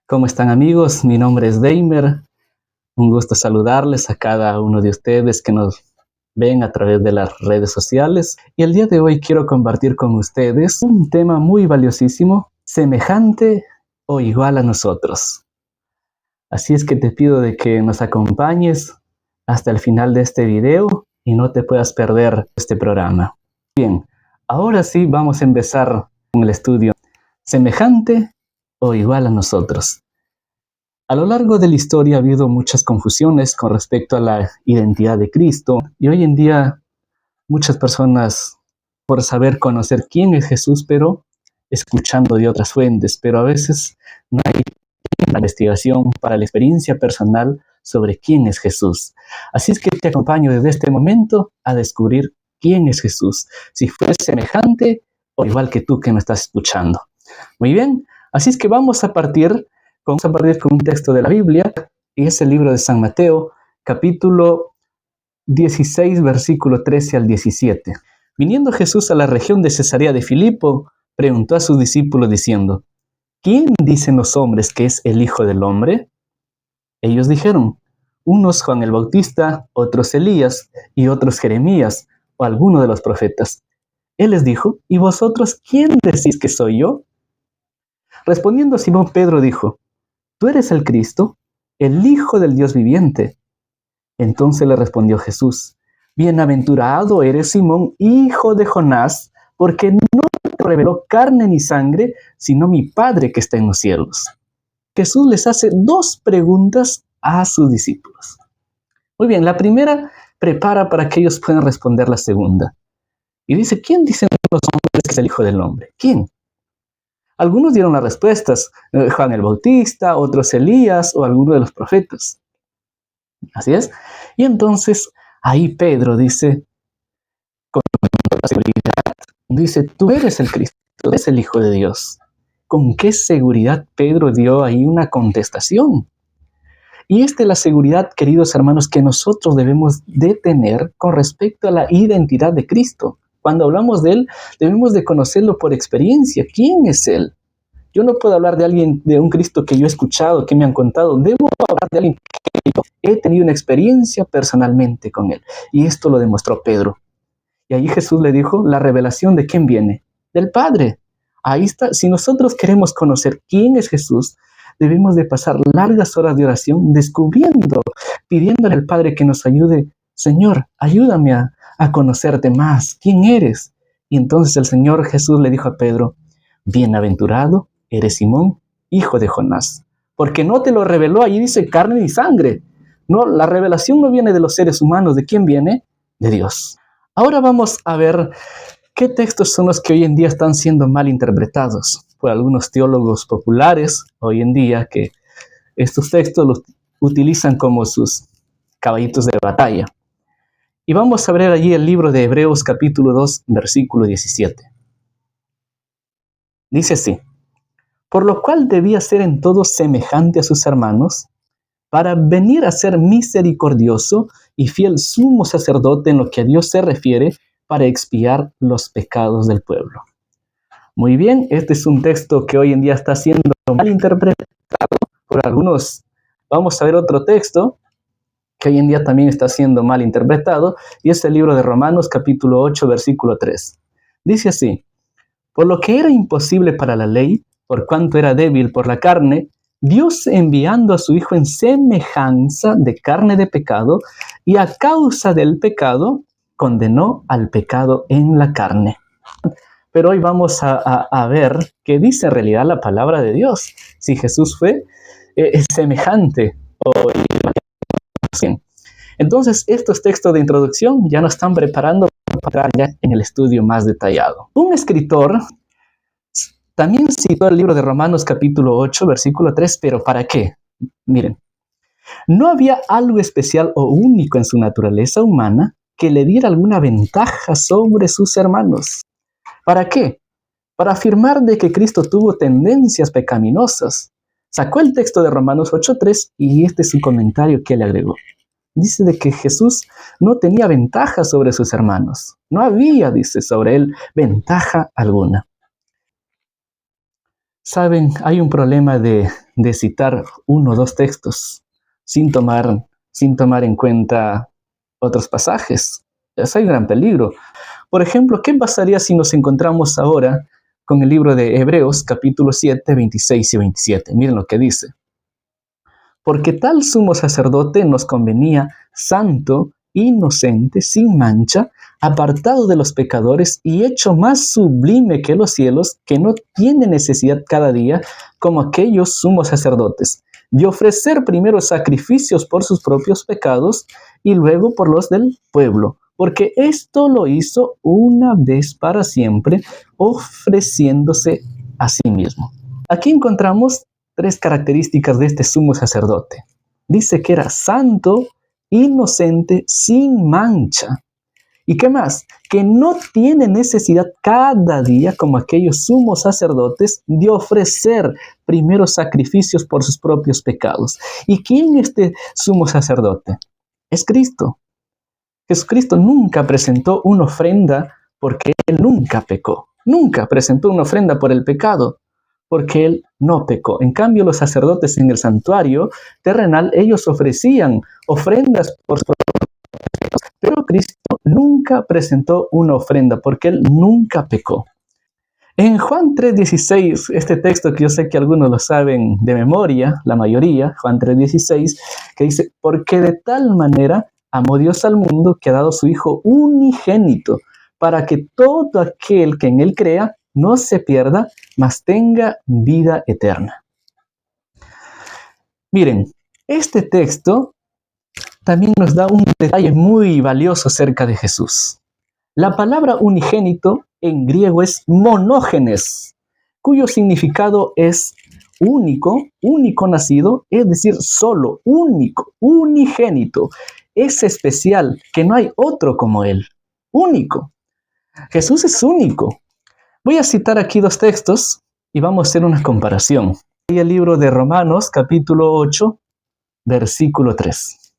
¿Cómo están, amigos? Mi nombre es Deimer. Un gusto saludarles a cada uno de ustedes que nos ven a través de las redes sociales. Y el día de hoy quiero compartir con ustedes un tema muy valiosísimo, semejante o igual a nosotros. Así es que te pido de que nos acompañes hasta el final de este video y no te puedas perder este programa. Bien, ahora sí vamos a empezar con el estudio. Semejante o igual a nosotros. A lo largo de la historia ha habido muchas confusiones con respecto a la identidad de Cristo y hoy en día muchas personas por saber conocer quién es Jesús, pero escuchando de otras fuentes, pero a veces no hay investigación para la experiencia personal sobre quién es Jesús. Así es que te acompaño desde este momento a descubrir quién es Jesús, si fue semejante o igual que tú que me estás escuchando. Muy bien, así es que vamos a partir con un texto de la Biblia, y es el libro de San Mateo, capítulo 16, versículo 13 al 17. Viniendo Jesús a la región de Cesarea de Filipo, preguntó a sus discípulos diciendo: ¿Quién dicen los hombres que es el Hijo del Hombre? Ellos dijeron: unos Juan el Bautista, otros Elías, y otros Jeremías, o alguno de los profetas. Él les dijo: ¿y vosotros quién decís que soy yo? Respondiendo Simón Pedro dijo: ¿tú eres el Cristo, el Hijo del Dios viviente? Entonces le respondió Jesús: bienaventurado eres Simón, hijo de Jonás, porque no te reveló carne ni sangre, sino mi Padre que está en los cielos. Jesús les hace dos preguntas a sus discípulos. Muy bien, la primera prepara para que ellos puedan responder la segunda. Y dice: ¿quién dicen los hombres que es el Hijo del Hombre? ¿Quién? Algunos dieron las respuestas: Juan el Bautista, otros Elías o alguno de los profetas. Así es. Y entonces ahí Pedro dice con seguridad, dice: tú eres el Cristo, tú eres el Hijo de Dios. ¿Con qué seguridad Pedro dio ahí una contestación? Y esta es la seguridad, queridos hermanos, que nosotros debemos de tener con respecto a la identidad de Cristo. Cuando hablamos de Él, debemos de conocerlo por experiencia. ¿Quién es Él? Yo no puedo hablar de alguien, de un Cristo que yo he escuchado, que me han contado. Debo hablar de alguien que yo he tenido una experiencia personalmente con Él. Y esto lo demostró Pedro. Y ahí Jesús le dijo: la revelación ¿de quién viene? Del Padre. Ahí está. Si nosotros queremos conocer quién es Jesús, debemos de pasar largas horas de oración descubriendo, pidiéndole al Padre que nos ayude. Señor, ayúdame a conocerte más. ¿Quién eres? Y entonces el Señor Jesús le dijo a Pedro: bienaventurado eres Simón, hijo de Jonás, porque no te lo reveló, allí dice, carne ni sangre. No, la revelación no viene de los seres humanos. ¿De quién viene? De Dios. Ahora vamos a ver qué textos son los que hoy en día están siendo mal interpretados por algunos teólogos populares hoy en día, que estos textos los utilizan como sus caballitos de batalla. Y vamos a ver allí el libro de Hebreos capítulo 2, versículo 17. Dice así: por lo cual debía ser en todo semejante a sus hermanos, para venir a ser misericordioso y fiel sumo sacerdote en lo que a Dios se refiere, para expiar los pecados del pueblo. Muy bien, este es un texto que hoy en día está siendo mal interpretado por algunos. Vamos a ver otro texto que hoy en día también está siendo mal interpretado, y es el libro de Romanos capítulo 8, versículo 3. Dice así: por lo que era imposible para la ley, por cuanto era débil por la carne, Dios, enviando a su Hijo en semejanza de carne de pecado, y a causa del pecado, condenó al pecado en la carne. Pero hoy vamos a ver qué dice en realidad la palabra de Dios. Si Jesús fue semejante o igual. Entonces, estos textos de introducción ya nos están preparando para ya en el estudio más detallado. Un escritor también citó el libro de Romanos capítulo 8, versículo 3, pero ¿para qué? Miren, no había algo especial o único en su naturaleza humana que le diera alguna ventaja sobre sus hermanos. ¿Para qué? Para afirmar de que Cristo tuvo tendencias pecaminosas. Sacó el texto de Romanos 8:3 y este es su comentario que le agregó. Dice de que Jesús no tenía ventaja sobre sus hermanos. No había, dice, sobre él ventaja alguna. Saben, hay un problema de de citar uno o dos textos sin tomar en cuenta otros pasajes. Eso hay un gran peligro. Por ejemplo, ¿qué pasaría si nos encontramos ahora con el libro de Hebreos, capítulo 7, 26 y 27? Miren lo que dice. Porque tal sumo sacerdote nos convenía santo, inocente, sin mancha, apartado de los pecadores y hecho más sublime que los cielos, que no tiene necesidad cada día, como aquellos sumos sacerdotes, de ofrecer primero sacrificios por sus propios pecados y luego por los del pueblo, porque esto lo hizo una vez para siempre, ofreciéndose a sí mismo. Aquí encontramos tres características de este sumo sacerdote. Dice que era santo, inocente, sin mancha. ¿Y qué más? Que no tiene necesidad cada día, como aquellos sumos sacerdotes, de ofrecer primeros sacrificios por sus propios pecados. ¿Y quién es este sumo sacerdote? Es Cristo. Jesucristo nunca presentó una ofrenda porque Él nunca pecó. Nunca presentó una ofrenda por el pecado, porque Él no pecó. En cambio, los sacerdotes en el santuario terrenal, ellos ofrecían ofrendas por sus propios pecados, pero Cristo nunca presentó una ofrenda porque Él nunca pecó. En Juan 3:16, este texto que yo sé que algunos lo saben de memoria, la mayoría, Juan 3:16, que dice, porque de tal manera amó Dios al mundo que ha dado su Hijo unigénito, para que todo aquel que en Él crea no se pierda, mas tenga vida eterna. Miren, este texto también nos da un detalle muy valioso acerca de Jesús. La palabra unigénito en griego es monógenes, cuyo significado es único, único nacido, es decir, solo, único, unigénito. Es especial, que no hay otro como Él, único. Jesús es único. Voy a citar aquí dos textos y vamos a hacer una comparación. Hay el libro de Romanos, capítulo 8, versículo 3.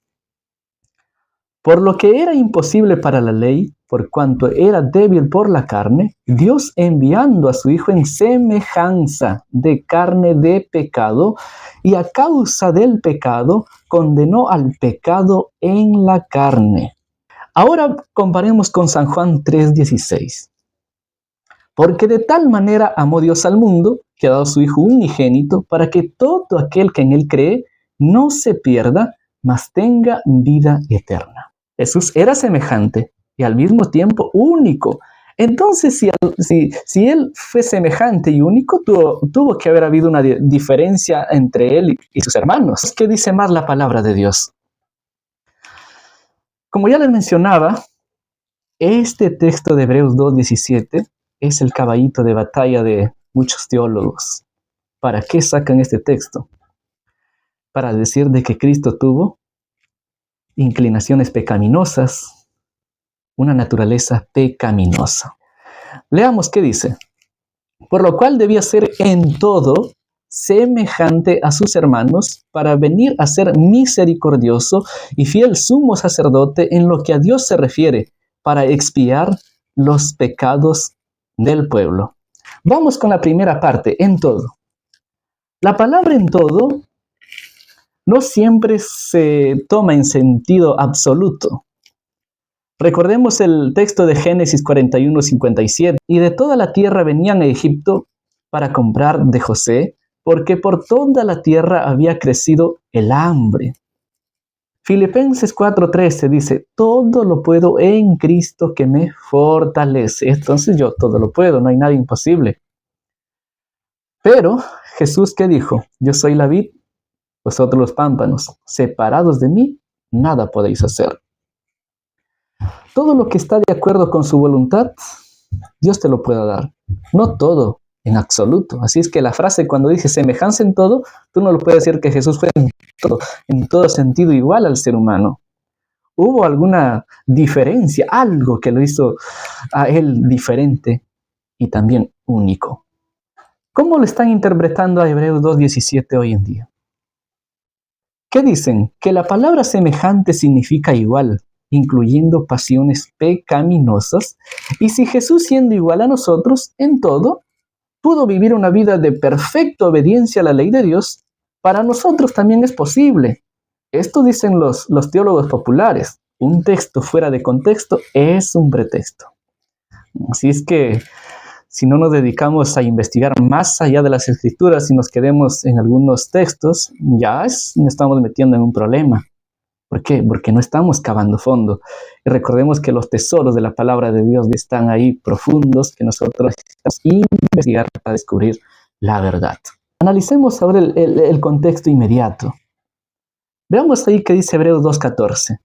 Por lo que era imposible para la ley, por cuanto era débil por la carne, Dios enviando a su Hijo en semejanza de carne de pecado, y a causa del pecado, condenó al pecado en la carne. Ahora comparemos con San Juan 3:16. Porque de tal manera amó Dios al mundo, que ha dado a su Hijo unigénito, para que todo aquel que en Él cree no se pierda, mas tenga vida eterna. Jesús era semejante y al mismo tiempo único. Entonces, si Él fue semejante y único, tuvo que haber habido una diferencia entre Él y sus hermanos. ¿Qué dice más la palabra de Dios? Como ya les mencionaba, este texto de Hebreos 2:17 es el caballito de batalla de muchos teólogos. ¿Para qué sacan este texto? Para decir de que Cristo tuvo inclinaciones pecaminosas, una naturaleza pecaminosa. Leamos qué dice. Por lo cual debía ser en todo semejante a sus hermanos, para venir a ser misericordioso y fiel sumo sacerdote en lo que a Dios se refiere, para expiar los pecados del pueblo. Vamos con la primera parte, en todo. La palabra en todo no siempre se toma en sentido absoluto. Recordemos el texto de Génesis 41:57. Y de toda la tierra venían a Egipto para comprar de José, porque por toda la tierra había crecido el hambre. Filipenses 4:13 dice, todo lo puedo en Cristo que me fortalece. Entonces yo todo lo puedo, no hay nada imposible. Pero Jesús, ¿qué dijo? Yo soy la vid, vosotros los pámpanos. Separados de mí, nada podéis hacer. Todo lo que está de acuerdo con su voluntad, Dios te lo puede dar. No todo, en absoluto. Así es que la frase cuando dice semejanza en todo, tú no lo puedes decir que Jesús fue en todo sentido igual al ser humano. Hubo alguna diferencia, algo que lo hizo a Él diferente y también único. ¿Cómo lo están interpretando a Hebreos 2:17 hoy en día? ¿Qué dicen? Que la palabra semejante significa igual, incluyendo pasiones pecaminosas, y si Jesús, siendo igual a nosotros en todo, pudo vivir una vida de perfecta obediencia a la ley de Dios, Para nosotros también es posible. Esto dicen los teólogos populares. Un texto fuera de contexto es un pretexto. Así es que si no nos dedicamos a investigar más allá de las escrituras y nos quedemos en algunos textos, nos estamos metiendo en un problema. ¿Por qué? Porque no estamos cavando fondo. Y recordemos que los tesoros de la palabra de Dios están ahí profundos, que nosotros necesitamos investigar para descubrir la verdad. Analicemos ahora el contexto inmediato. Veamos ahí que dice Hebreos 2:14.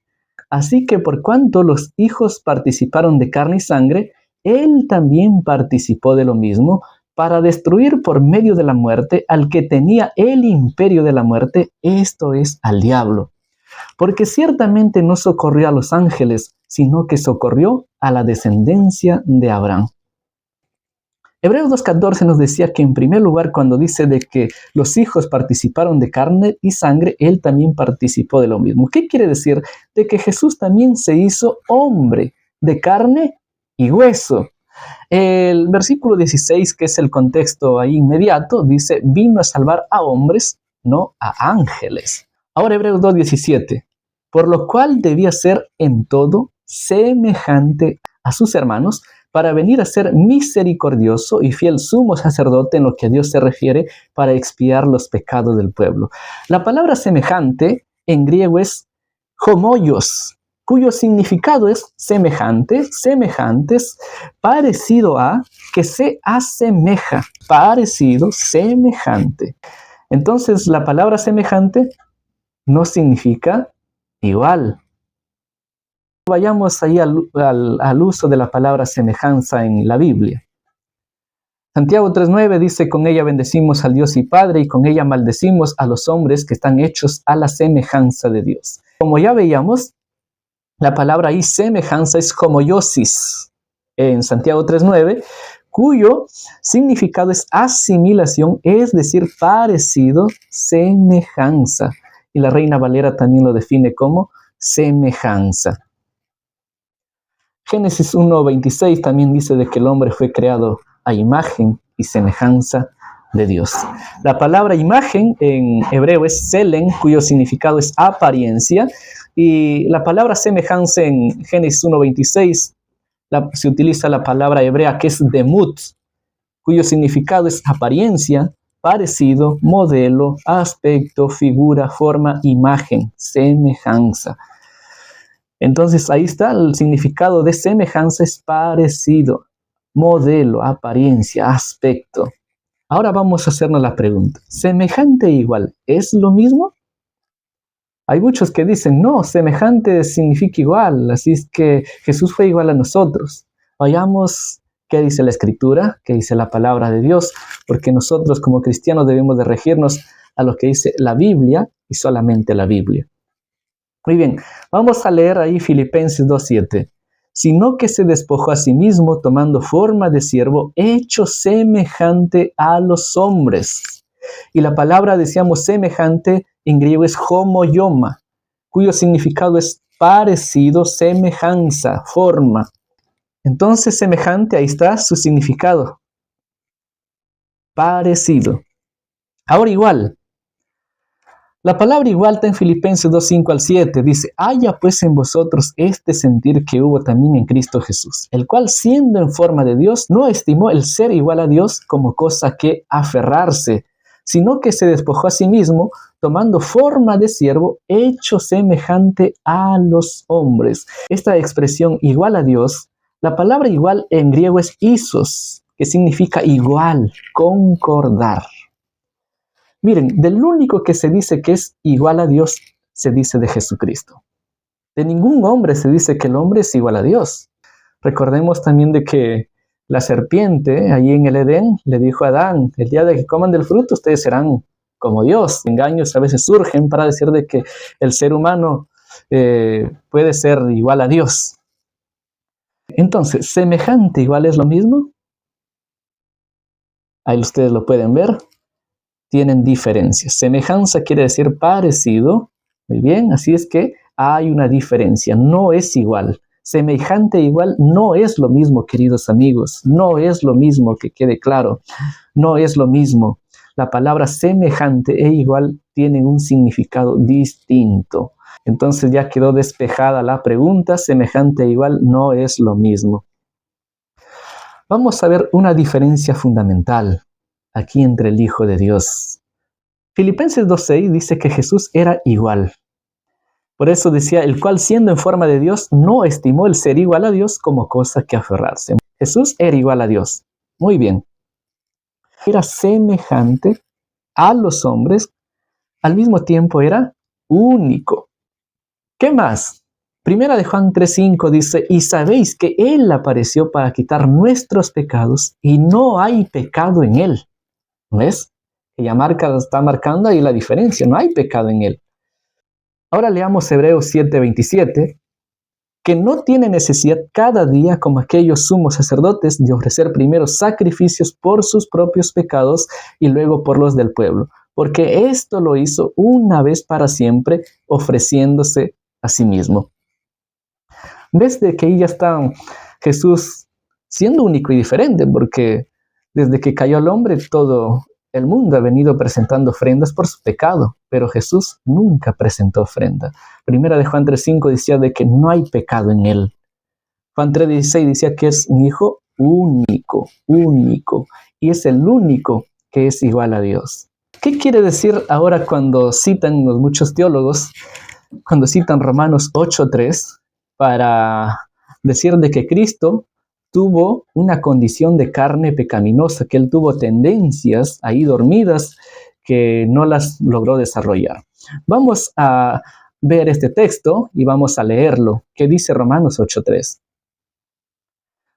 Así que por cuanto los hijos participaron de carne y sangre, él también participó de lo mismo para destruir por medio de la muerte al que tenía el imperio de la muerte, esto es, al diablo. Porque ciertamente no socorrió a los ángeles, sino que socorrió a la descendencia de Abraham. Hebreos 2:14 nos decía que en primer lugar, cuando dice de que los hijos participaron de carne y sangre, él también participó de lo mismo. ¿Qué quiere decir? De que Jesús también se hizo hombre de carne y hueso. El versículo 16, que es el contexto ahí inmediato, dice, vino a salvar a hombres, no a ángeles. Ahora Hebreos 2:17, por lo cual debía ser en todo semejante a sus hermanos, para venir a ser misericordioso y fiel sumo sacerdote en lo que a Dios se refiere, para expiar los pecados del pueblo. La palabra semejante en griego es homoios, cuyo significado es semejante, semejantes, parecido a, que se asemeja, parecido, semejante. Entonces, la palabra semejante no significa igual. Vayamos ahí al uso de la palabra semejanza en la Biblia. Santiago 3:9 dice, con ella bendecimos al Dios y Padre, y con ella maldecimos a los hombres que están hechos a la semejanza de Dios. Como ya veíamos, la palabra ahí semejanza es homoiosis en Santiago 3:9, cuyo significado es asimilación, es decir, parecido, semejanza. Y la Reina Valera también lo define como semejanza. Génesis 1:26 también dice de que el hombre fue creado a imagen y semejanza de Dios. La palabra imagen en hebreo es selen, cuyo significado es apariencia, y la palabra semejanza en Génesis 1:26 se utiliza la palabra hebrea que es demut, cuyo significado es apariencia, parecido, modelo, aspecto, figura, forma, imagen, semejanza. Entonces ahí está el significado de semejanza, es parecido, modelo, apariencia, aspecto. Ahora vamos a hacernos la pregunta, ¿semejante e igual es lo mismo? Hay muchos que dicen, no, semejante significa igual, así es que Jesús fue igual a nosotros. Vayamos, ¿qué dice la Escritura? ¿Qué dice la palabra de Dios? Porque nosotros como cristianos debemos de regirnos a lo que dice la Biblia y solamente la Biblia. Muy bien, vamos a leer ahí Filipenses 2:7. Sino que se despojó a sí mismo, tomando forma de siervo, hecho semejante a los hombres. Y la palabra, decíamos, semejante, en griego es homoioma, cuyo significado es parecido, semejanza, forma. Entonces, semejante, ahí está su significado. Parecido. Ahora igual. La palabra igual está en Filipenses 2:5-7. Dice, haya pues en vosotros este sentir que hubo también en Cristo Jesús, el cual siendo en forma de Dios, no estimó el ser igual a Dios como cosa que aferrarse, sino que se despojó a sí mismo, tomando forma de siervo, hecho semejante a los hombres. Esta expresión igual a Dios, la palabra igual en griego es isos, que significa igual, concordar. Miren, del único que se dice que es igual a Dios, se dice de Jesucristo. De ningún hombre se dice que el hombre es igual a Dios. Recordemos también de que la serpiente, allí en el Edén, le dijo a Adán, el día de que coman del fruto, ustedes serán como Dios. Engaños a veces surgen para decir de que el ser humano puede ser igual a Dios. Entonces, ¿semejante igual es lo mismo? Ahí ustedes lo pueden ver. Tienen diferencias. Semejanza quiere decir parecido. Muy bien, así es que hay una diferencia. No es igual. Semejante e igual no es lo mismo, queridos amigos. No es lo mismo, que quede claro. No es lo mismo. La palabra semejante e igual tienen un significado distinto. Entonces ya quedó despejada la pregunta, semejante e igual no es lo mismo. Vamos a ver una diferencia fundamental aquí entre el Hijo de Dios. Filipenses 2:6 dice que Jesús era igual. Por eso decía, el cual siendo en forma de Dios, no estimó el ser igual a Dios como cosa que aferrarse. Jesús era igual a Dios. Muy bien. Era semejante a los hombres, al mismo tiempo era único. ¿Qué más? Primera de Juan 3:5 dice, y sabéis que Él apareció para quitar nuestros pecados y no hay pecado en Él. ¿Ves? Ella está marcando ahí la diferencia, no hay pecado en Él. Ahora leamos Hebreos 7:27, que no tiene necesidad cada día como aquellos sumos sacerdotes de ofrecer primero sacrificios por sus propios pecados y luego por los del pueblo, porque esto lo hizo una vez para siempre, ofreciéndose a sí mismo. Desde que ahí ya está Jesús siendo único y diferente, porque desde que cayó el hombre, todo el mundo ha venido presentando ofrendas por su pecado, pero Jesús nunca presentó ofrenda. Primera de Juan 3:5 decía de que no hay pecado en él. Juan 3:16 decía que es un hijo único, y es el único que es igual a Dios. ¿Qué quiere decir ahora cuando citan los muchos teólogos, cuando citan Romanos 8:3, para decir de que Cristo tuvo una condición de carne pecaminosa, que Él tuvo tendencias ahí dormidas que no las logró desarrollar? Vamos a ver este texto y vamos a leerlo, que dice Romanos 8:3.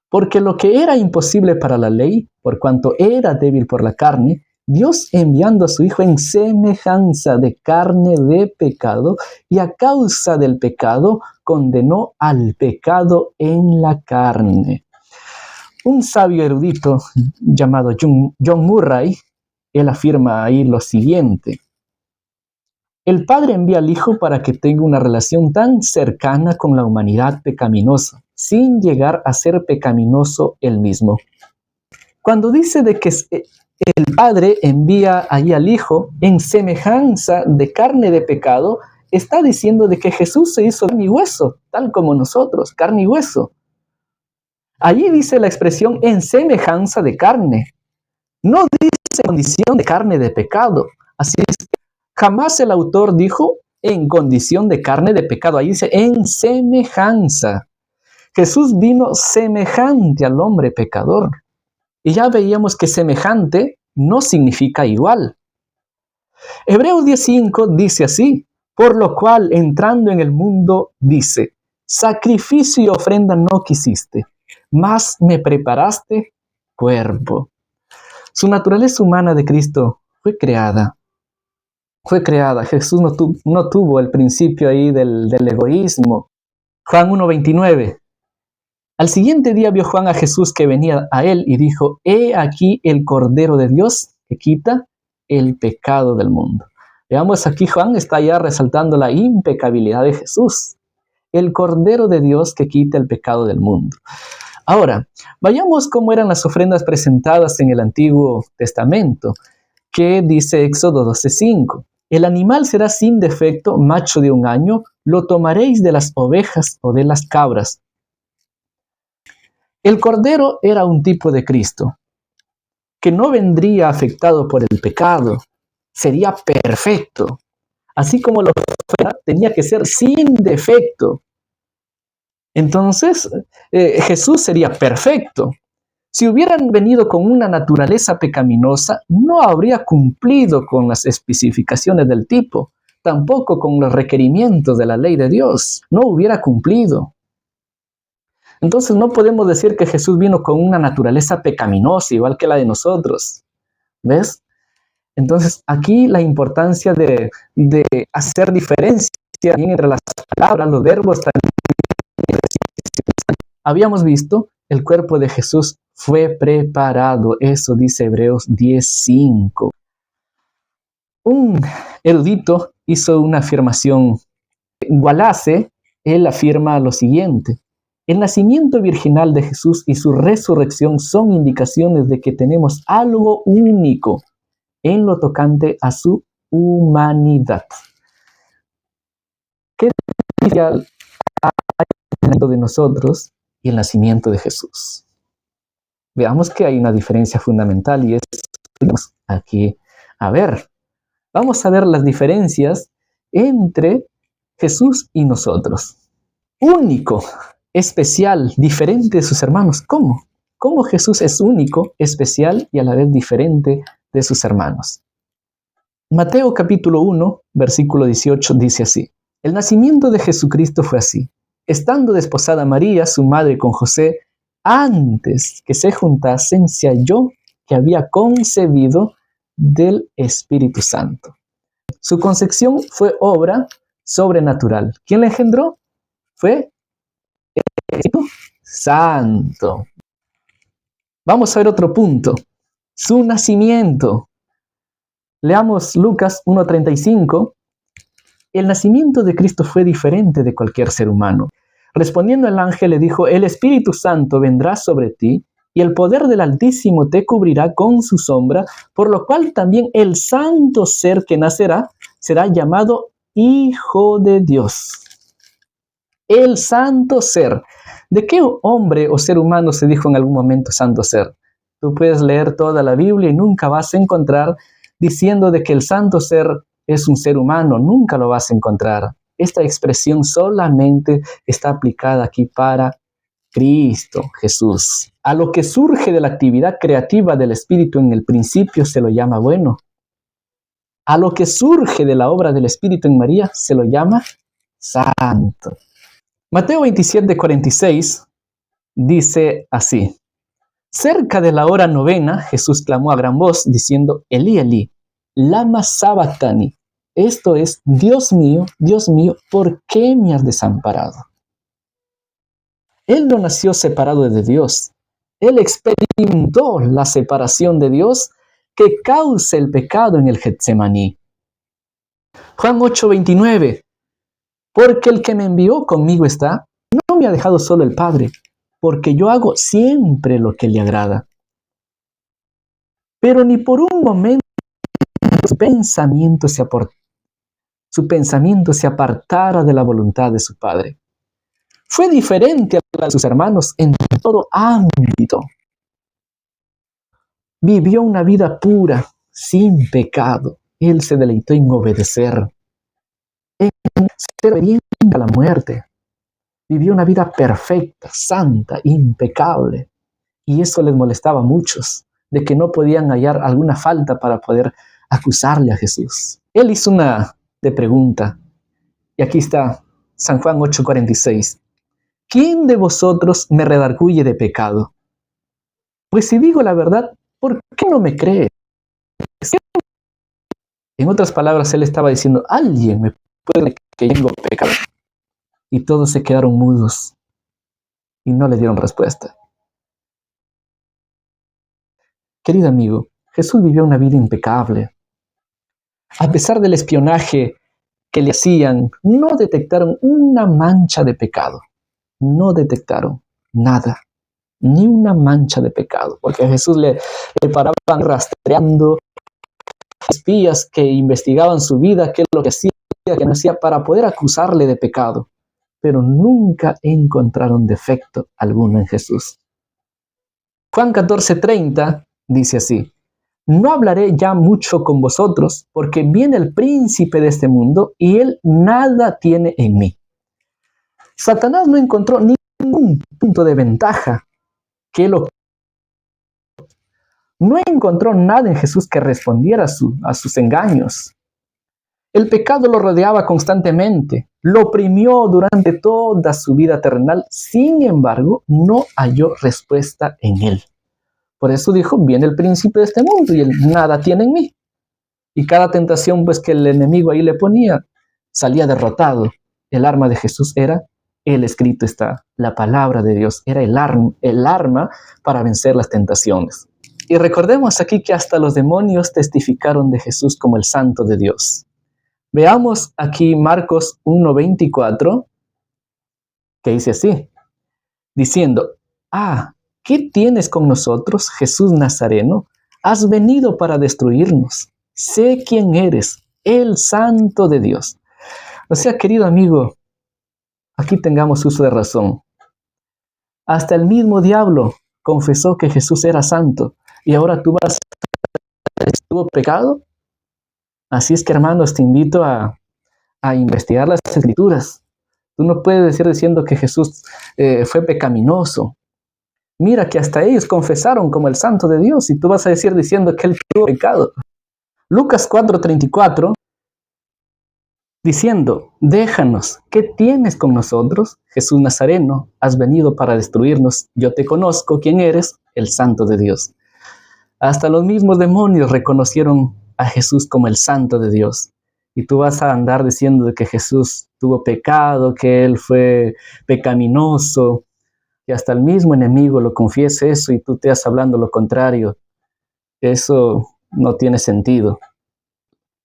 Porque lo que era imposible para la ley, por cuanto era débil por la carne, Dios enviando a su Hijo en semejanza de carne de pecado, y a causa del pecado condenó al pecado en la carne. Un sabio erudito llamado John Murray, él afirma ahí lo siguiente: el Padre envía al Hijo para que tenga una relación tan cercana con la humanidad pecaminosa, sin llegar a ser pecaminoso él mismo. Cuando dice de que el Padre envía ahí al Hijo en semejanza de carne de pecado, está diciendo de que Jesús se hizo carne y hueso, tal como nosotros, carne y hueso. Allí dice la expresión en semejanza de carne. No dice condición de carne de pecado. Así es que jamás el autor dijo en condición de carne de pecado. Ahí dice en semejanza. Jesús vino semejante al hombre pecador. Y ya veíamos que semejante no significa igual. Hebreos 10:5 dice así: por lo cual entrando en el mundo dice, sacrificio y ofrenda no quisiste, mas me preparaste cuerpo. Su naturaleza humana de Cristo fue creada. Jesús no tuvo el principio ahí del egoísmo. Juan 1:29. Al siguiente día vio Juan a Jesús que venía a él y dijo, he aquí el Cordero de Dios que quita el pecado del mundo. Veamos, aquí Juan está ya resaltando la impecabilidad de Jesús, el Cordero de Dios que quita el pecado del mundo. Ahora, vayamos cómo eran las ofrendas presentadas en el Antiguo Testamento, que dice Éxodo 12:5. El animal será sin defecto, macho de 1 año, lo tomaréis de las ovejas o de las cabras. El cordero era un tipo de Cristo, que no vendría afectado por el pecado, sería perfecto. Así como la ofrenda tenía que ser sin defecto. Entonces, Jesús sería perfecto. Si hubieran venido con una naturaleza pecaminosa, no habría cumplido con las especificaciones del tipo, tampoco con los requerimientos de la ley de Dios, no hubiera cumplido. Entonces no podemos decir que Jesús vino con una naturaleza pecaminosa, igual que la de nosotros. ¿Ves? Entonces aquí la importancia de hacer diferencia entre las palabras, los verbos. Habíamos visto, el cuerpo de Jesús fue preparado. Eso dice Hebreos 10:5. Un erudito hizo una afirmación. Wallace, él afirma lo siguiente: el nacimiento virginal de Jesús y su resurrección son indicaciones de que tenemos algo único en lo tocante a su humanidad. ¿Qué diferencia hay el nacimiento de nosotros y el nacimiento de Jesús? Veamos que hay una diferencia fundamental y es aquí. Vamos a ver las diferencias entre Jesús y nosotros. Único, especial, diferente de sus hermanos. ¿Cómo? ¿Cómo Jesús es único, especial y a la vez diferente de sus hermanos? Mateo capítulo 1, versículo 18 dice así: el nacimiento de Jesucristo fue así. Estando desposada María, su madre, con José, antes que se juntasen, se halló que había concebido del Espíritu Santo. Su concepción fue obra sobrenatural. ¿Quién la engendró? Fue el Espíritu Santo. Vamos a ver otro punto. Su nacimiento. Leamos Lucas 1:35. El nacimiento de Cristo fue diferente de cualquier ser humano. Respondiendo el ángel le dijo: el Espíritu Santo vendrá sobre ti, y el poder del Altísimo te cubrirá con su sombra, por lo cual también el santo ser que nacerá será llamado Hijo de Dios. El santo ser. ¿De qué hombre o ser humano se dijo en algún momento santo ser? Tú puedes leer toda la Biblia y nunca vas a encontrar diciendo de que el santo ser es un ser humano. Nunca lo vas a encontrar. Esta expresión solamente está aplicada aquí para Cristo Jesús. A lo que surge de la actividad creativa del Espíritu en el principio se lo llama bueno. A lo que surge de la obra del Espíritu en María se lo llama santo. Mateo 27:46 dice así: cerca de la hora novena, Jesús clamó a gran voz diciendo: Elí, Elí, lama sabactani. Esto es: Dios mío, ¿por qué me has desamparado? Él no nació separado de Dios. Él experimentó la separación de Dios que causa el pecado en el Getsemaní. Juan 8:29. Porque el que me envió conmigo está, no me ha dejado solo el Padre, porque yo hago siempre lo que le agrada. Pero ni por un momento su pensamiento se apartara de la voluntad de su Padre. Fue diferente a sus hermanos en todo ámbito. Vivió una vida pura, sin pecado. Él se deleitó en obedecer, en ser obediente a la muerte. Vivió una vida perfecta, santa, impecable. Y eso les molestaba a muchos, de que no podían hallar alguna falta para poder acusarle a Jesús. Él hizo una pregunta, y aquí está San Juan 8:46. ¿Quién de vosotros me redarguye de pecado? Pues si digo la verdad, ¿por qué no me crees? En otras palabras, él estaba diciendo: alguien me puede decir que tengo pecado. Y todos se quedaron mudos y no le dieron respuesta. Querido amigo, Jesús vivió una vida impecable. A pesar del espionaje que le hacían, no detectaron una mancha de pecado. No detectaron nada, ni una mancha de pecado, porque a Jesús le paraban rastreando espías que investigaban su vida, qué es lo que hacía, qué no hacía, para poder acusarle de pecado. Pero nunca encontraron defecto alguno en Jesús. Juan 14:30 dice así: no hablaré ya mucho con vosotros, porque viene el príncipe de este mundo, y él nada tiene en mí. Satanás no encontró ningún punto de ventaja no encontró nada en Jesús que respondiera a sus engaños. El pecado lo rodeaba constantemente, lo oprimió durante toda su vida terrenal. Sin embargo, no halló respuesta en él. Por eso dijo: viene el príncipe de este mundo y él nada tiene en mí. Y cada tentación pues que el enemigo ahí le ponía, salía derrotado. El arma de Jesús era: el escrito está, la palabra de Dios era el arma para vencer las tentaciones. Y recordemos aquí que hasta los demonios testificaron de Jesús como el Santo de Dios. Veamos aquí Marcos 1:24, que dice así, diciendo: ¿qué tienes con nosotros, Jesús Nazareno? Has venido para destruirnos. Sé quién eres, el Santo de Dios. O sea, querido amigo, aquí tengamos uso de razón. Hasta el mismo diablo confesó que Jesús era santo. Y ahora tú vas a decir, ¿tuvo pecado? Así es que, hermanos, te invito a investigar las Escrituras. Tú no puedes decir diciendo que Jesús fue pecaminoso. Mira que hasta ellos confesaron como el Santo de Dios y tú vas a decir diciendo que él tuvo pecado. Lucas 4:34 diciendo, déjanos, ¿qué tienes con nosotros? Jesús Nazareno, has venido para destruirnos. Yo te conozco, ¿quién eres? El Santo de Dios. Hasta los mismos demonios reconocieron a Jesús como el Santo de Dios. Y tú vas a andar diciendo que Jesús tuvo pecado, que él fue pecaminoso, que hasta el mismo enemigo lo confiese eso y tú te estás hablando lo contrario. Eso no tiene sentido.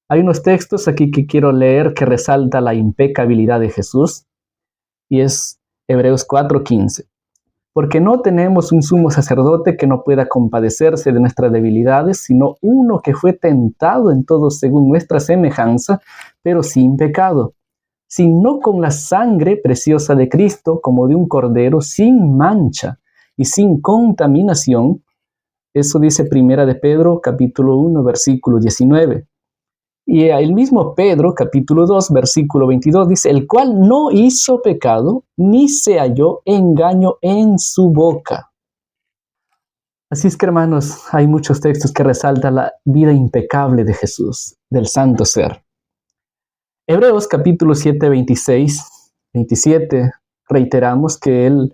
Hay unos textos aquí que quiero leer que resalta la impecabilidad de Jesús y es Hebreos 4:15. Porque no tenemos un sumo sacerdote que no pueda compadecerse de nuestras debilidades, sino uno que fue tentado en todo según nuestra semejanza, pero sin pecado. Sino con la sangre preciosa de Cristo, como de un cordero, sin mancha y sin contaminación. Eso dice Primera de Pedro, capítulo 1, versículo 19. Y el mismo Pedro, capítulo 2, versículo 22, dice, el cual no hizo pecado, ni se halló engaño en su boca. Así es que, hermanos, hay muchos textos que resaltan la vida impecable de Jesús, del santo ser. Hebreos capítulo 7, 26, 27, reiteramos que él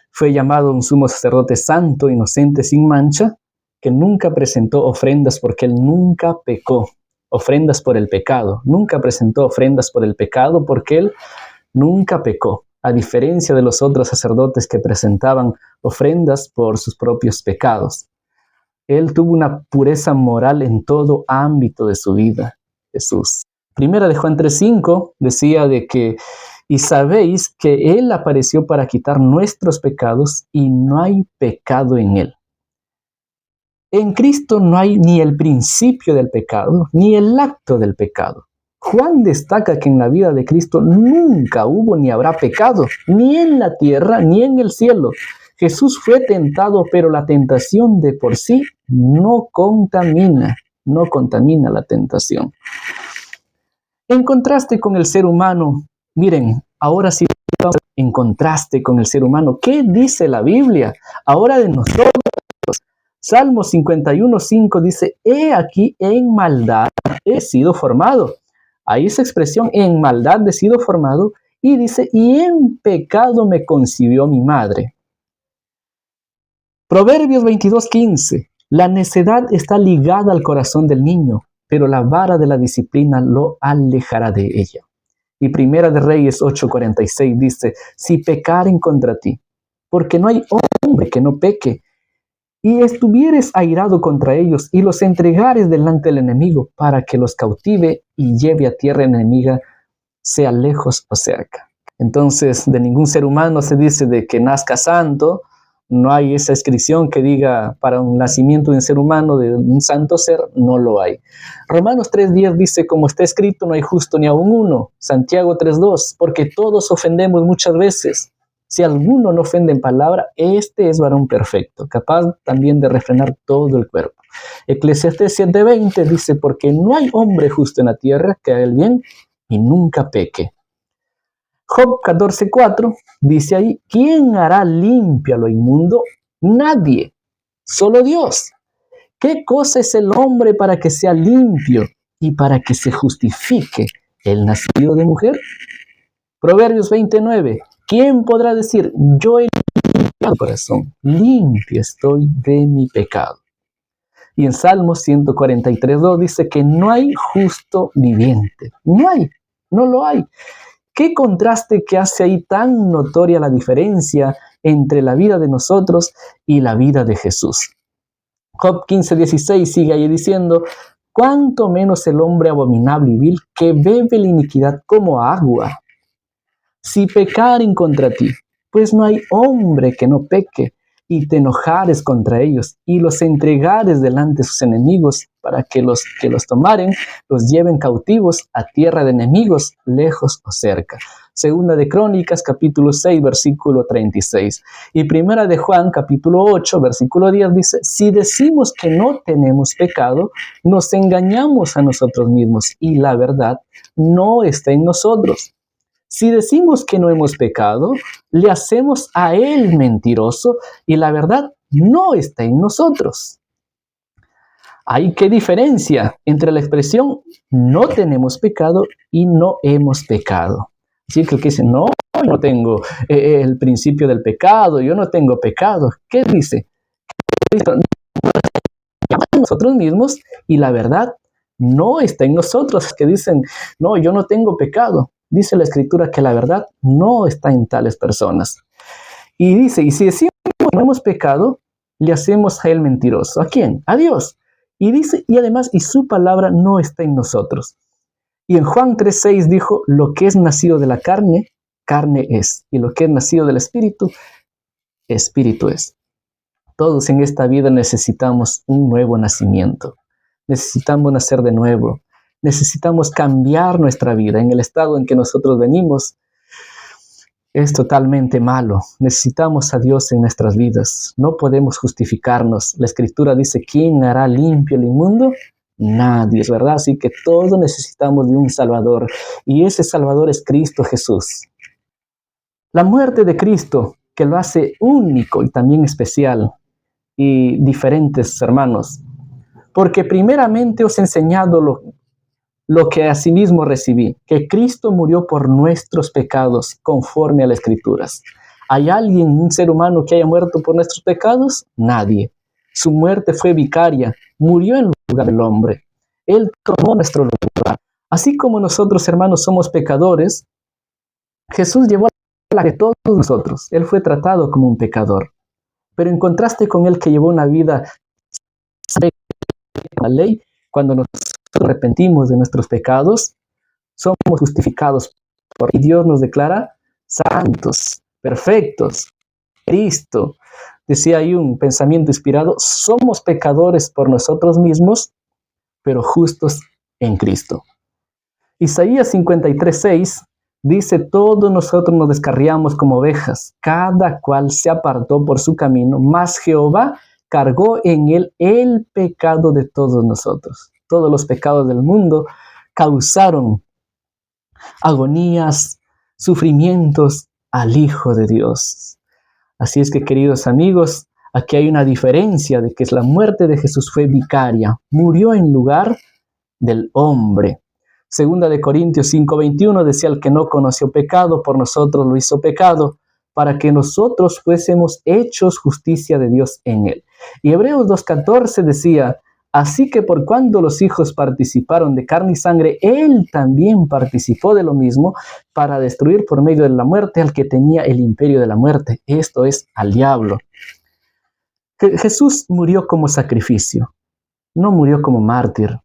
fue llamado un sumo sacerdote santo, inocente, sin mancha, que nunca presentó ofrendas porque él nunca pecó. Ofrendas por el pecado. Nunca presentó ofrendas por el pecado porque él nunca pecó, a diferencia de los otros sacerdotes que presentaban ofrendas por sus propios pecados. Él tuvo una pureza moral en todo ámbito de su vida, Jesús. Primera de Juan 3:5 decía de que, y sabéis que él apareció para quitar nuestros pecados y no hay pecado en él. En Cristo no hay ni el principio del pecado, ni el acto del pecado. Juan destaca que en la vida de Cristo nunca hubo ni habrá pecado, ni en la tierra, ni en el cielo. Jesús fue tentado, pero la tentación de por sí no contamina la tentación. En contraste con el ser humano, miren, ahora sí, en contraste con el ser humano, ¿qué dice la Biblia? Ahora de nosotros. Salmo 51:5 dice, he aquí en maldad he sido formado. Ahí esa expresión, en maldad he sido formado, y dice, y en pecado me concibió mi madre. Proverbios 22:15, la necedad está ligada al corazón del niño, pero la vara de la disciplina lo alejará de ella. Y Primera de Reyes 8:46 dice, si pecaren contra ti, porque no hay hombre que no peque, y estuvieres airado contra ellos y los entregares delante del enemigo para que los cautive y lleve a tierra enemiga, sea lejos o cerca. Entonces, de ningún ser humano se dice de que nazca santo. No hay esa inscripción que diga para un nacimiento de un ser humano, de un santo ser, no lo hay. Romanos 3:10 dice, como está escrito, no hay justo ni aun uno. Santiago 3:2, porque todos ofendemos muchas veces. Si alguno no ofende en palabra, este es varón perfecto, capaz también de refrenar todo el cuerpo. Eclesiastés 7:20 dice, porque no hay hombre justo en la tierra que haga el bien y nunca peque. Job 14:4 dice ahí, ¿quién hará limpio a lo inmundo? Nadie, solo Dios. ¿Qué cosa es el hombre para que sea limpio y para que se justifique el nacido de mujer? Proverbios 29. ¿Quién podrá decir, yo he limpiado el corazón, limpio estoy de mi pecado? Y en Salmos 143:2 dice que no hay justo viviente. No lo hay. ¿Qué contraste que hace ahí tan notoria la diferencia entre la vida de nosotros y la vida de Jesús? Job 15:16 sigue ahí diciendo, cuánto menos el hombre abominable y vil que bebe la iniquidad como agua. Si pecaren contra ti, pues no hay hombre que no peque, y te enojares contra ellos, y los entregares delante de sus enemigos, para que los tomaren, los lleven cautivos a tierra de enemigos, lejos o cerca. Segunda de Crónicas, capítulo 6, versículo 36. Y primera de Juan, capítulo 8, versículo 10, dice: si decimos que no tenemos pecado, nos engañamos a nosotros mismos, y la verdad no está en nosotros. Si decimos que no hemos pecado, le hacemos a él mentiroso, y la verdad no está en nosotros. ¿Hay qué diferencia entre la expresión no tenemos pecado y no hemos pecado? Así que el que dice, no, yo no tengo el principio del pecado, yo no tengo pecado. ¿Qué dice? Nosotros mismos, y la verdad no está en nosotros, que dicen, no, yo no tengo pecado. Dice la Escritura que la verdad no está en tales personas. Y dice, y si decimos que no hemos pecado, le hacemos a él mentiroso. ¿A quién? A Dios. Y dice, y además, y su palabra no está en nosotros. Y en Juan 3:6 dijo, lo que es nacido de la carne, carne es. Y lo que es nacido del Espíritu, Espíritu es. Todos en esta vida necesitamos un nuevo nacimiento. Necesitamos nacer de nuevo. Necesitamos cambiar nuestra vida. En el estado en que nosotros venimos es totalmente malo. Necesitamos a Dios en nuestras vidas. No podemos justificarnos. La Escritura dice, ¿quién hará limpio el inmundo? Nadie, es verdad. Así que todos necesitamos de un Salvador. Y ese Salvador es Cristo Jesús. La muerte de Cristo, que lo hace único y también especial y diferentes, hermanos. Porque primeramente os he enseñado lo que asimismo recibí, que Cristo murió por nuestros pecados, conforme a las Escrituras. ¿Hay alguien, un ser humano, que haya muerto por nuestros pecados? Nadie. Su muerte fue vicaria, murió en lugar del hombre. Él tomó nuestro lugar. Así como nosotros, hermanos, somos pecadores, Jesús llevó la de todos nosotros. Él fue tratado como un pecador. Pero en contraste con él, que llevó una vida la ley, cuando nos arrepentimos de nuestros pecados, somos justificados por y Dios nos declara santos, perfectos. Cristo, decía ahí un pensamiento inspirado, somos pecadores por nosotros mismos, pero justos en Cristo. Isaías 53:6 dice, todos nosotros nos descarriamos como ovejas, cada cual se apartó por su camino, mas Jehová cargó en él el pecado de todos nosotros. Todos los pecados del mundo causaron agonías, sufrimientos al Hijo de Dios. Así es que, queridos amigos, aquí hay una diferencia de que la muerte de Jesús fue vicaria, murió en lugar del hombre. Segunda de Corintios 5:21 decía, el que no conoció pecado, por nosotros lo hizo pecado, para que nosotros fuésemos hechos justicia de Dios en él. Y Hebreos 2:14 decía, así que por cuanto los hijos participaron de carne y sangre, él también participó de lo mismo, para destruir por medio de la muerte al que tenía el imperio de la muerte, esto es, al diablo. Jesús murió como sacrificio, no murió como mártir.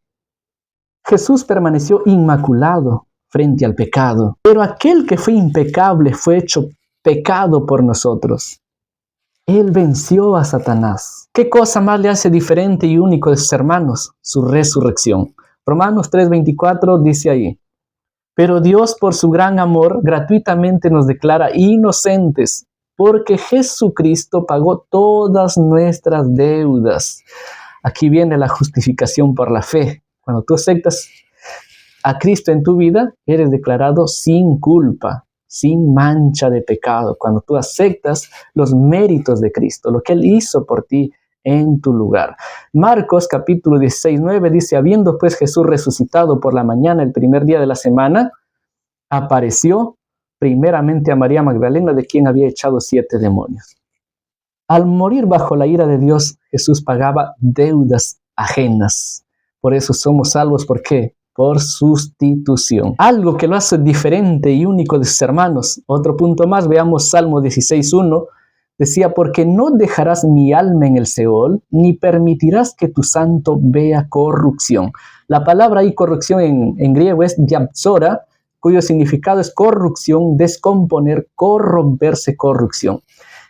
Jesús permaneció inmaculado frente al pecado, pero aquel que fue impecable fue hecho pecado por nosotros. Él venció a Satanás. ¿Qué cosa más le hace diferente y único de sus hermanos? Su resurrección. Romanos 3:24 dice ahí, pero Dios por su gran amor gratuitamente nos declara inocentes, porque Jesucristo pagó todas nuestras deudas. Aquí viene la justificación por la fe. Cuando tú aceptas a Cristo en tu vida, eres declarado sin culpa, sin mancha de pecado. Cuando tú aceptas los méritos de Cristo, lo que Él hizo por ti en tu lugar. Marcos capítulo 16:9 dice, habiendo pues Jesús resucitado por la mañana, el primer día de la semana, apareció primeramente a María Magdalena, de quien había echado 7 demonios. Al morir bajo la ira de Dios, Jesús pagaba deudas ajenas. Por eso somos salvos. ¿Por qué? Por sustitución. Algo que lo hace diferente y único de sus hermanos. Otro punto más, veamos Salmo 16:1. Decía, porque no dejarás mi alma en el Seol, ni permitirás que tu santo vea corrupción. La palabra ahí corrupción en griego es diapsora, cuyo significado es corrupción, descomponer, corromperse, corrupción.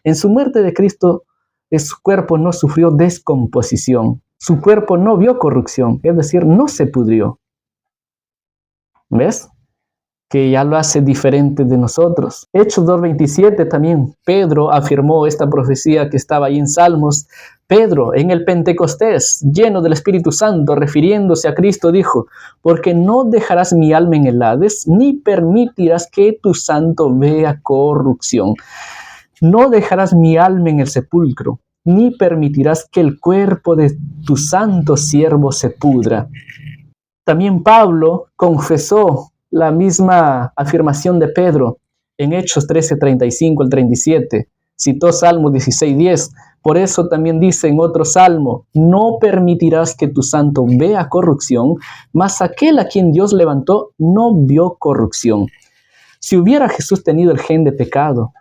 En su muerte de Cristo, su cuerpo no sufrió descomposición, su cuerpo no vio corrupción, es decir, no se pudrió. ¿Ves? Que ya lo hace diferente de nosotros. Hechos 2:27 también, Pedro afirmó esta profecía que estaba ahí en Salmos. Pedro, en el Pentecostés, lleno del Espíritu Santo, refiriéndose a Cristo, dijo: porque no dejarás mi alma en el Hades, ni permitirás que tu santo vea corrupción. No dejarás mi alma en el sepulcro, ni permitirás que el cuerpo de tu santo siervo se pudra. También Pablo confesó la misma afirmación de Pedro en Hechos 13:35 al 37. Citó Salmo 16:10. Por eso también dice en otro salmo: no permitirás que tu santo vea corrupción, mas aquel a quien Dios levantó no vio corrupción. Si hubiera Jesús tenido el gen de pecado,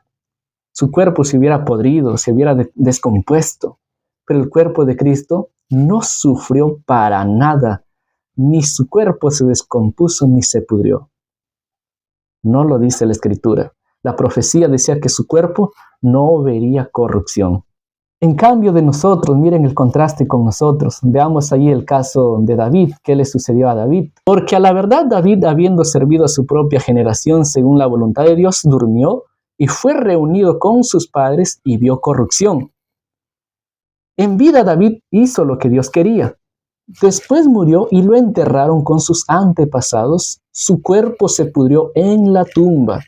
su cuerpo se hubiera podrido, se hubiera descompuesto. Pero el cuerpo de Cristo no sufrió para nada. Ni su cuerpo se descompuso ni se pudrió. No lo dice la Escritura. La profecía decía que su cuerpo no vería corrupción. En cambio de nosotros, miren el contraste con nosotros. Veamos ahí el caso de David. ¿Qué le sucedió a David? Porque a la verdad David, habiendo servido a su propia generación según la voluntad de Dios, durmió y fue reunido con sus padres y vio corrupción. En vida David hizo lo que Dios quería. Después murió y lo enterraron con sus antepasados. Su cuerpo se pudrió en la tumba.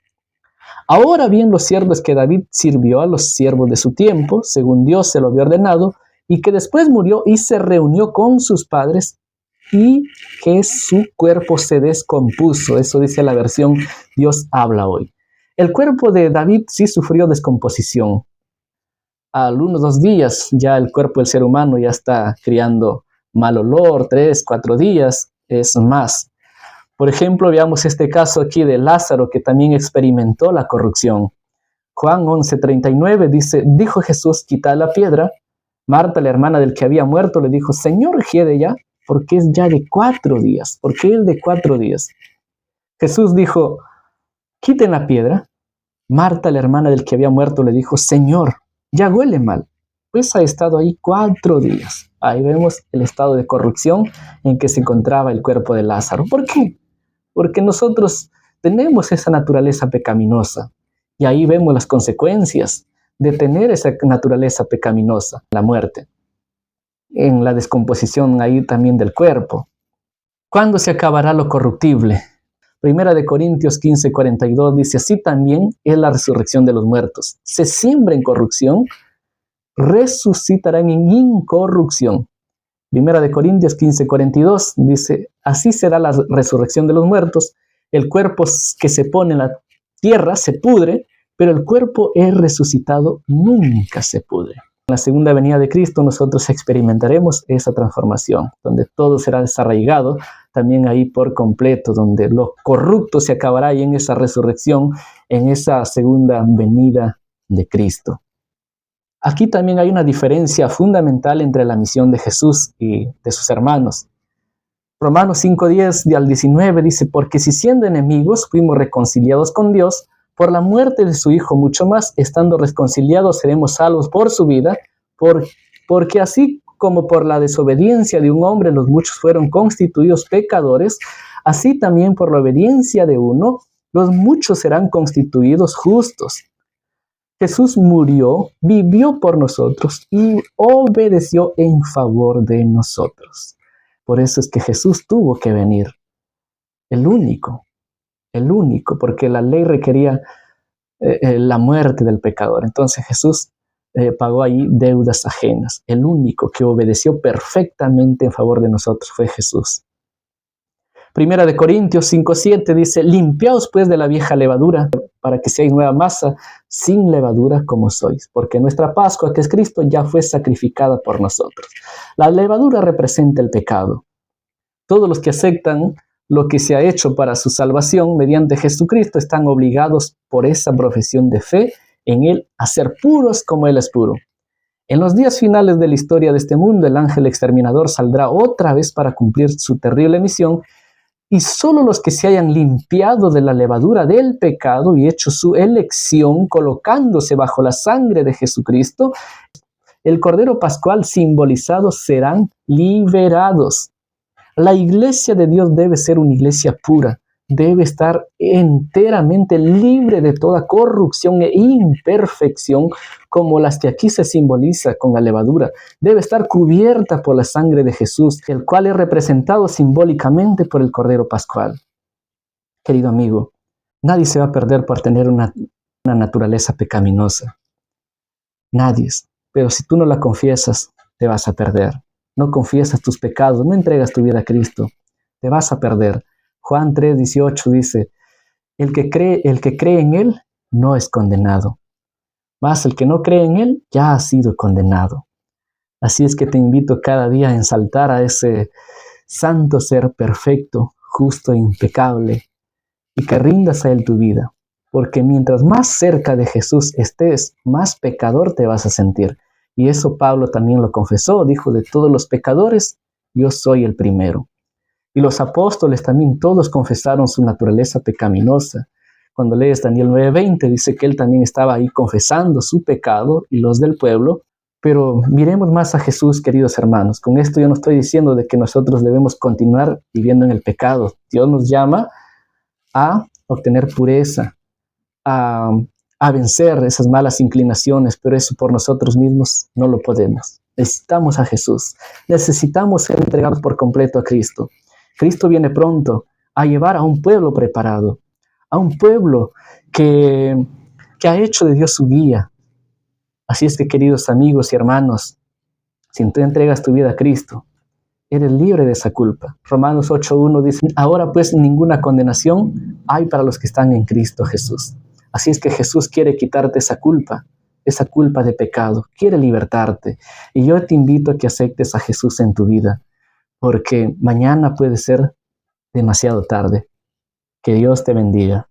Ahora bien, lo cierto es que David sirvió a los siervos de su tiempo, según Dios se lo había ordenado, y que después murió y se reunió con sus padres y que su cuerpo se descompuso. Eso dice la versión Dios habla hoy. El cuerpo de David sí sufrió descomposición. A unos 2 días ya el cuerpo del ser humano ya está criando mal olor, 3, 4 días, es más. Por ejemplo, veamos este caso aquí de Lázaro, que también experimentó la corrupción. Juan 11:39 dice: dijo Jesús: quitad la piedra. Marta, la hermana del que había muerto, le dijo: Señor, hiede ya, porque es ya de 4 días. ¿Por qué es de 4 días? Jesús dijo: quiten la piedra. Marta, la hermana del que había muerto, le dijo: Señor, ya huele mal, pues ha estado ahí 4 días. Ahí vemos el estado de corrupción en que se encontraba el cuerpo de Lázaro. ¿Por qué? Porque nosotros tenemos esa naturaleza pecaminosa y ahí vemos las consecuencias de tener esa naturaleza pecaminosa, la muerte, en la descomposición ahí también del cuerpo. ¿Cuándo se acabará lo corruptible? Primera de Corintios 15:42 dice: así también es la resurrección de los muertos. Se siembra en corrupción, resucitarán en incorrupción. Primera de Corintios 15:42 dice: así será la resurrección de los muertos. El cuerpo que se pone en la tierra se pudre, pero el cuerpo es resucitado nunca se pudre. En la segunda venida de Cristo nosotros experimentaremos esa transformación, donde todo será desarraigado, también ahí por completo, donde lo corrupto se acabará y en esa resurrección, en esa segunda venida de Cristo. Aquí también hay una diferencia fundamental entre la misión de Jesús y de sus hermanos. Romanos 5:10 al 19 dice: porque si siendo enemigos fuimos reconciliados con Dios por la muerte de su Hijo, mucho más, estando reconciliados, seremos salvos por su vida, porque así como por la desobediencia de un hombre los muchos fueron constituidos pecadores, así también por la obediencia de uno, los muchos serán constituidos justos. Jesús murió, vivió por nosotros y obedeció en favor de nosotros. Por eso es que Jesús tuvo que venir, el único, porque la ley requería la muerte del pecador. Entonces Jesús pagó ahí deudas ajenas. El único que obedeció perfectamente en favor de nosotros fue Jesús. Primera de Corintios 5:7 dice: limpiaos pues de la vieja levadura, para que seáis nueva masa, sin levadura como sois, porque nuestra Pascua, que es Cristo, ya fue sacrificada por nosotros. La levadura representa el pecado. Todos los que aceptan lo que se ha hecho para su salvación mediante Jesucristo están obligados por esa profesión de fe en Él a ser puros como Él es puro. En los días finales de la historia de este mundo, el ángel exterminador saldrá otra vez para cumplir su terrible misión, y solo los que se hayan limpiado de la levadura del pecado y hecho su elección colocándose bajo la sangre de Jesucristo, el Cordero Pascual simbolizado serán liberados. La iglesia de Dios debe ser una iglesia pura, debe estar enteramente libre de toda corrupción e imperfección, como las que aquí se simboliza con la levadura. Debe estar cubierta por la sangre de Jesús, el cual es representado simbólicamente por el Cordero Pascual. Querido amigo, nadie se va a perder por tener una naturaleza pecaminosa. Nadie. Pero si tú no la confiesas, te vas a perder. No confiesas tus pecados, no entregas tu vida a Cristo, te vas a perder. Juan 3:18 dice, el que cree en Él no es condenado, mas el que no cree en Él ya ha sido condenado. Así es que te invito cada día a ensaltar a ese santo ser perfecto, justo e impecable, y que rindas a Él tu vida, porque mientras más cerca de Jesús estés, más pecador te vas a sentir. Y eso Pablo también lo confesó, dijo, de todos los pecadores, yo soy el primero. Y los apóstoles también todos confesaron su naturaleza pecaminosa. Cuando lees Daniel 9:20, dice que él también estaba ahí confesando su pecado y los del pueblo. Pero miremos más a Jesús, queridos hermanos. Con esto yo no estoy diciendo de que nosotros debemos continuar viviendo en el pecado. Dios nos llama a obtener pureza, a vencer esas malas inclinaciones, pero eso por nosotros mismos no lo podemos. Necesitamos a Jesús. Necesitamos ser entregados por completo a Cristo. Cristo viene pronto a llevar a un pueblo preparado, a un pueblo que ha hecho de Dios su guía. Así es que, queridos amigos y hermanos, si tú entregas tu vida a Cristo, eres libre de esa culpa. Romanos 8:1 dice, ahora pues ninguna condenación hay para los que están en Cristo Jesús. Así es que Jesús quiere quitarte esa culpa de pecado, quiere libertarte. Y yo te invito a que aceptes a Jesús en tu vida, porque mañana puede ser demasiado tarde. Que Dios te bendiga.